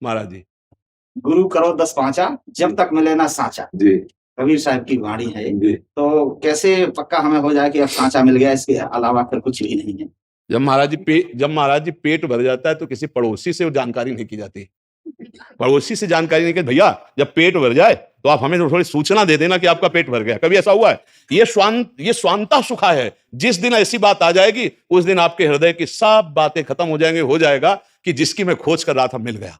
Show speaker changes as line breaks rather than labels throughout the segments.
महाराज जी।
गुरु करो 10 पांचा, जब तक मिले ना साचा।
जी
कबीर साहब की वाणी है।
जी।
तो कैसे पक्का हमें हो जाए कि अब साचा मिल गया, इसके अलावा फिर कुछ भी नहीं है?
जब महाराज जी पेट भर जाता है तो किसी पड़ोसी से वो जानकारी नहीं की जाती। पड़ोसी से जानकारी नहीं कि भैया जब पेट भर जाए तो आप हमें थोड़ी सूचना दे देना कि आपका पेट भर गया। कभी ऐसा हुआ है? ये स्वांता सुखा है। जिस दिन ऐसी बात आ जाएगी उस दिन आपके हृदय की सब बातें खत्म हो जाएंगे। हो जाएगा कि जिसकी मैं खोज कर रहा था मिल गया,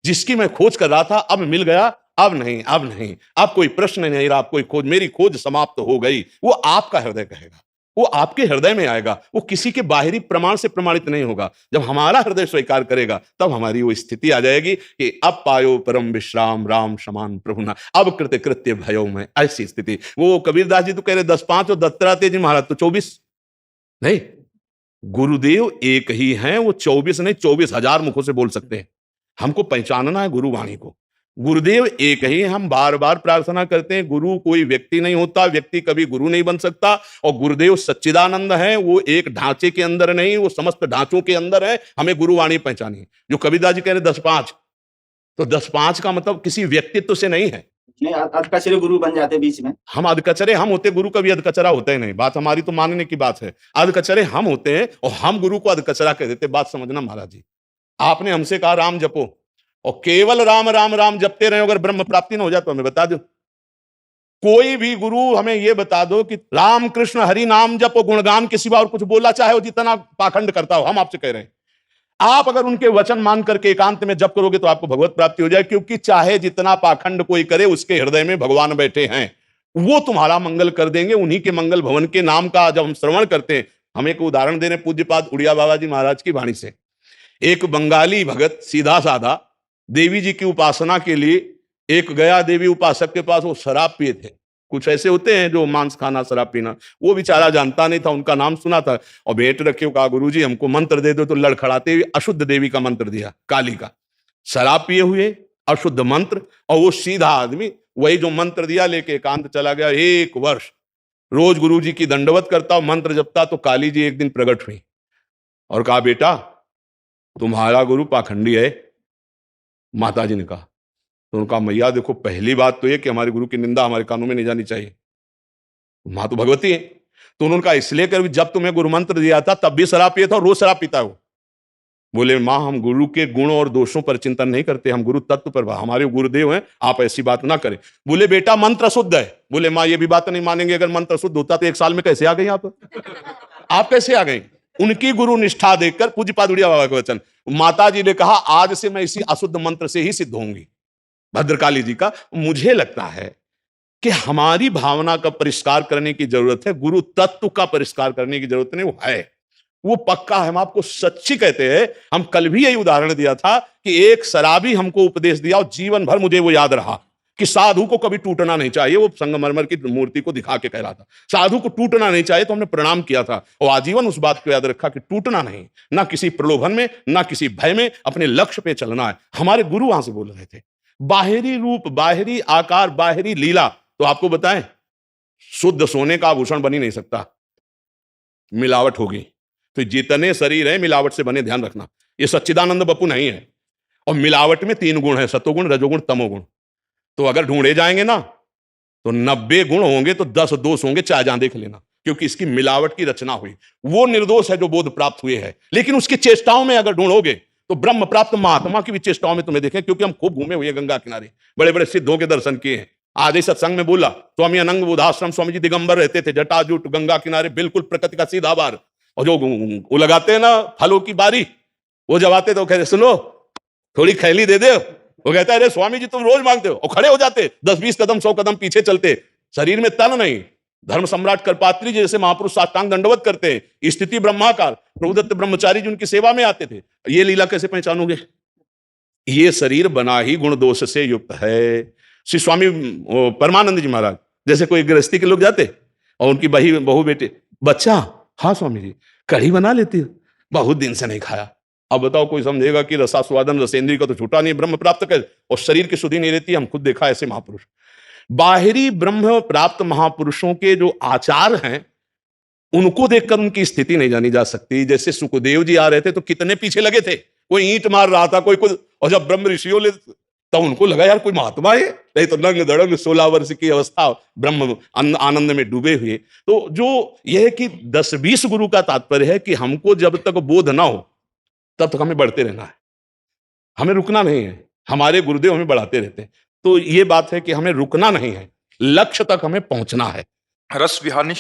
जिसकी मैं खोज कर रहा था अब मिल गया। अब नहीं, अब नहीं, अब कोई प्रश्न नहीं रहा, कोई खोज, मेरी खोज समाप्त हो गई। वो आपका हृदय कहेगा, वो आपके हृदय में आएगा, वो किसी के बाहरी प्रमाण से प्रमाणित नहीं होगा। जब हमारा हृदय स्वीकार करेगा तब हमारी वो स्थिति आ जाएगी कि अब पायो परम विश्राम राम समान प्रभु ना, अब कृत्य कृत्य भयो में, ऐसी स्थिति। वो कबीरदास जी तो कह रहे 10-5 और दत्तात्रेय जी महाराज तो 24 नहीं। गुरुदेव एक ही हैं, वो 24 नहीं 24,000 मुखों से बोल सकते हैं। हमको पहचानना है गुरुवाणी को। गुरुदेव एक ही, हम बार बार प्रार्थना करते हैं। गुरु कोई व्यक्ति नहीं होता, व्यक्ति कभी गुरु नहीं बन सकता। और गुरुदेव सच्चिदानंद है, वो एक ढांचे के अंदर नहीं, वो समस्त ढांचों के अंदर है। हमें गुरुवाणी पहचानी है। जो कबीरदास जी कह रहे 10-5, तो 10-5 का मतलब किसी व्यक्तित्व से नहीं है।
अधकचरे गुरु बन जाते बीच में।
हम अधकचरे हम होते, गुरु कभी अधकचरा होता ही नहीं। बात हमारी तो मानने की बात है। अधकचरे हम होते हैं और हम गुरु को अधकचरा कह देते। बात समझना महाराज जी। आपने हमसे कहा राम जपो और केवल राम राम राम जपते रहे, अगर ब्रह्म प्राप्ति ना हो जाए तो हमें बता दो। कोई भी गुरु हमें यह बता दो कि राम कृष्ण हरि नाम जपो, गुणगान के सिवा और कुछ बोला, चाहे वो जितना पाखंड करता हो। हम आपसे कह रहे हैं आप अगर उनके वचन मान करके एकांत में जप करोगे तो आपको भगवत प्राप्ति हो जाए। क्योंकि चाहे जितना पाखंड कोई करे, उसके हृदय में भगवान बैठे हैं, वो तुम्हारा मंगल कर देंगे। उन्हीं के मंगल भवन के नाम का जब हम श्रवण करते हैं, हम एक उदाहरण दे रहे हैं पूज्यपाद उड़िया बाबा जी महाराज की वाणी से। एक बंगाली भगत सीधा साधा देवी जी की उपासना के लिए एक गया देवी उपासक के पास। वो शराब पिए थे। कुछ ऐसे होते हैं जो मांस खाना शराब पीना, वो बेचारा जानता नहीं था, उनका नाम सुना था और भेंट रखे, कहा गुरुजी हमको मंत्र दे दो। तो लड़खड़ाते हुए अशुद्ध देवी का मंत्र दिया, काली का। शराब पिए हुए अशुद्ध मंत्र, और वो सीधा आदमी वही जो मंत्र दिया लेके एकांत चला गया। 1 वर्ष रोज गुरु जी की दंडवत करता, मंत्र जपता। तो काली जी एक दिन प्रकट हुई और कहा बेटा तुम्हारा गुरु पाखंडी है। माता जी ने कहा, तो उनका मैया देखो, पहली बात तो ये कि हमारे गुरु की निंदा हमारे कानों में नहीं जानी चाहिए। मां तो भगवती है। तो उन्होंने कहा इसलिए कर जब तुम्हें गुरु मंत्र दिया था तब भी शराब पिया था और रोज शराब पीता हो। बोले मां हम गुरु के गुण और दोषों पर चिंतन नहीं करते, हम गुरु तत्व पर, हमारे गुरुदेव हैं, आप ऐसी बात ना करें। बोले बेटा मंत्र शुद्ध है। बोले मां ये भी बात नहीं मानेंगे, अगर मंत्र शुद्ध होता तो 1 साल में कैसे आ गई आप कैसे आ गई? उनकी गुरु निष्ठा देखकर पूज्यपाद उड़िया बाबा के वचन, माता जी ने कहा आज से मैं इसी अशुद्ध मंत्र से ही सिद्ध होंगी। भद्रकाली जी का मुझे लगता है कि हमारी भावना का परिष्कार करने की जरूरत है, गुरु तत्व का परिष्कार करने की जरूरत नहीं। वो है, वो पक्का है। हम आपको सच्ची कहते हैं। हम कल भी यही उदाहरण दिया था कि एक शराबी हमको उपदेश दिया और जीवन भर मुझे वो याद रहा कि साधु को कभी टूटना नहीं चाहिए। वो संगमरमर की मूर्ति को दिखा के कह रहा था साधु को टूटना नहीं चाहिए। तो हमने प्रणाम किया था और आजीवन उस बात को याद रखा कि टूटना नहीं, ना किसी प्रलोभन में, ना किसी भय में, अपने लक्ष्य पे चलना है। हमारे गुरु वहां से बोल रहे थे। बाहरी रूप, बाहरी आकार, बाहरी लीला, तो आपको बताएं शुद्ध सोने का आभूषण बन ही नहीं सकता, मिलावट होगी। तो जितने शरीर है मिलावट से बने, ध्यान रखना। ये सच्चिदानंद बप्पू नहीं है। और मिलावट में 3 गुण है, सतोगुण, रजोगुण, तमोगुण। तो अगर ढूंढे जाएंगे ना तो 90 गुण होंगे तो 10 दोष होंगे, चाहे जहां देख लेना। क्योंकि इसकी मिलावट की रचना हुई। वो निर्दोष है जो बोध प्राप्त हुए है, लेकिन उसकी चेष्टाओं में अगर ढूंढोगे तो ब्रह्म प्राप्त महात्मा की भी चेष्टाओं में तुम्हें देखें। क्योंकि हम खूब घूमे हुए गंगा किनारे, बड़े बड़े सिद्धों के दर्शन किए हैं। आज ही सत्संग में बोला स्वामी अनंग बुधाश्रम, स्वामी जी दिगंबर रहते थे, जटाजूट, गंगा किनारे, बिल्कुल प्रकृति का सीधा बार। और जो वो लगाते हैं ना फलों की बारी, वो जब आते तो कहते सुनो थोड़ी खैली दे दे। वो कहता है अरे स्वामी जी तुम रोज मांगते हो, और खड़े हो जाते 10-20 कदम 100 कदम पीछे चलते। शरीर में तन नहीं। धर्म सम्राट कल्पात्री जी जैसे महापुरुष साष्टांग दंडवत करते हैं। स्थिति ब्रह्माकार, प्रभुदत्त ब्रह्मचारी जी उनकी सेवा में आते थे। ये लीला कैसे पहचानोगे? ये शरीर बना ही गुण दोष से युक्त है। श्री स्वामी परमानंद जी महाराज जैसे कोई गृहस्थी के लोग जाते और उनकी बहू बेटे, बच्चा हाँ स्वामी जी कढ़ी बना लेती हो, बहुत दिन से नहीं खाया। अब बताओ कोई समझेगा कि रसास्वादन रसेंद्रिय का तो छूटा नहीं, ब्रह्म प्राप्त कर, और शरीर की शुद्धि नहीं रहती। हम खुद देखा ऐसे महापुरुष। बाहरी ब्रह्म प्राप्त महापुरुषों के जो आचार हैं उनको देखकर उनकी स्थिति नहीं जानी जा सकती। जैसे सुखदेव जी आ रहे थे तो कितने पीछे लगे थे, कोई ईंट मार रहा था, कोई कुछ, और जब ब्रह्म ऋषियों ने, तो उनको लगा यार कोई महात्मा है, नहीं तो नंग दड़ंग 16 वर्ष की अवस्था ब्रह्म आनंद में डूबे हुए। तो जो यह है कि 10-20 गुरु का तात्पर्य है कि हमको जब तक बोध ना हो तब तक हमें बढ़ते रहना है, हमें रुकना नहीं है। हमारे गुरुदेव हमें बढ़ाते रहते हैं। तो ये बात है कि हमें रुकना नहीं है, लक्ष्य तक हमें पहुंचना है।
रस विहारनी